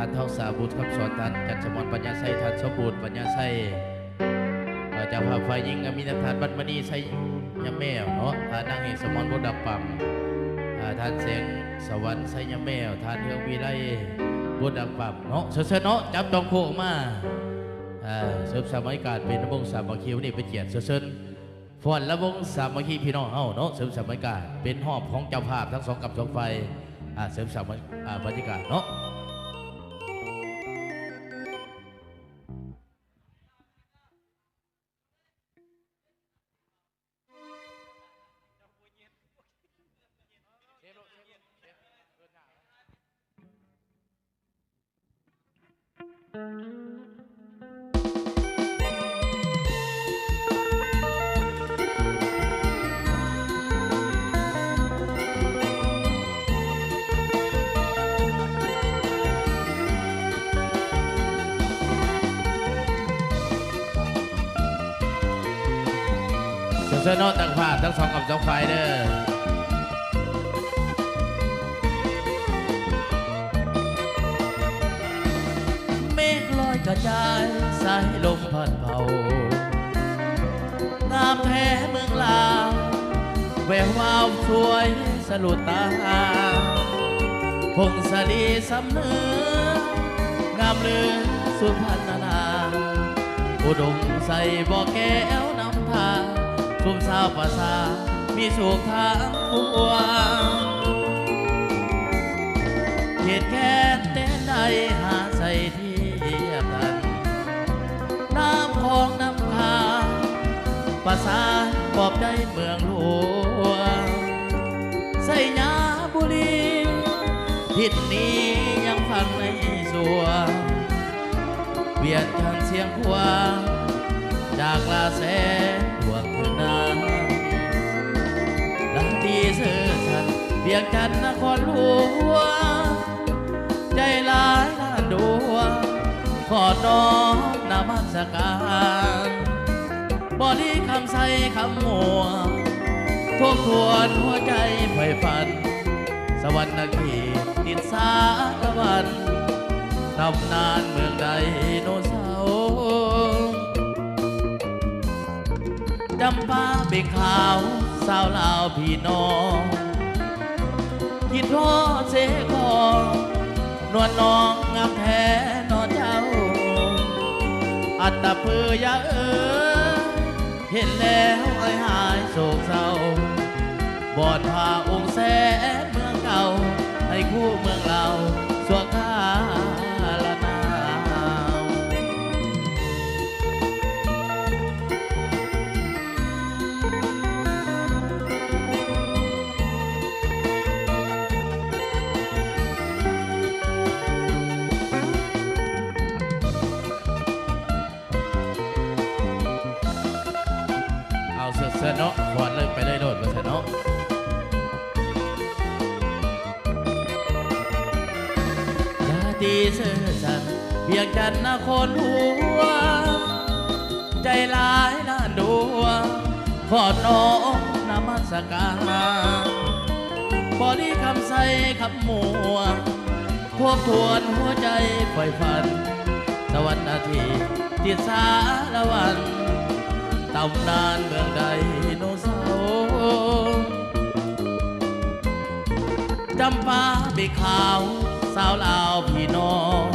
านทองสาบุตรคำสอนท่านจันทมรปัญญาไสท่านสมบูรณ์ปัญญาไสเจ้าภาพฝ่ายหญิงมีทานบัตรมณีไสยำแมวเนาะท่านนางเอกสมรบุตรดับปั๊มท่านเสียงสวรรค์ไสยำแมวท่านเฮืองวิไลบุตรดับปั๊มเนาะเสร็จเนาะจับตองโคมาเสริมสามัคคีการเป็นวงสามัคคีวันนี้เป็นเกียรติเสริญฟอนและวงสามัคคีพี่น้องเฮาเนาะเสริมสามัคคีการเป็นหอบของเจ้าภาพทั้งสองกับสองไฟเสริมสามัคคีบรรยากาศเนาะเสนอต่างภาพทั้งสองกับสองฝ่ายเด้อเมฆลอยกระจายสายลมพัดเผางามแท้เมืองลาวแวววาวสวยสะดุดตาพงศดีสำเนืองามเลือสุพรรณนาอุดมใส่บ่อแก้วนำพาทุ่มสาวภาษามีสุขทางหัวเขตแค่เต้นใดหาใส่เทียบกันน้ำของน้ำคาภาษาปอบใจเมืองหลวงใส่ยาบุรีทิศนี้ยังฟังในสัวเวียนทางเสียงควางจากลาแสดวงคืนน้ำดังที่เสื่อฉันเบียงจันนครหลวงใจลายล้านดวงขอน้อมนมัสการบอดี้คำใสคำมัวทบทวนหัวใจไฟฝันสวรรค์นาคีติดสาตะวันตำนานเมืองไดโนเสาร์จำปาเบิกขาวสาวลาวพี่น้องคิดทอดเสกอนวลน้องงามแท้นอนเจ้าอัตตะเพื่อยาเห็นแล้วไอ้หายโศกเศร้าบอดพาองค์แสนเมืองเก่าให้คู่เมืองเราสวงข้าละนาวเอาเสือเนาะขวดเลยไปเลยโดดมาเสือเนาะตีเสื่อสันเพียงจันนครหัวใจลายล้านดวงขอน้อมนมัสการบอดี้คำใสคำมัวทบทวนหัวใจไฟฝันสวรรค์นาทีติดสารวันตำนานเมืองใดโนเสาร์จำปาเบิกขาวสาวลาวพี่น้อง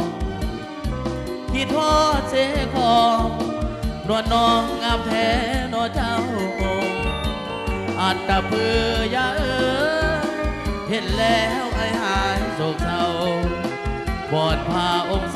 คิดทอดเสกอนวลน้องงามแท้นอเจ้าอัตตะเพื่อยาเห็นแล้วไอ้หายโศกเศร้าบอดพาองค์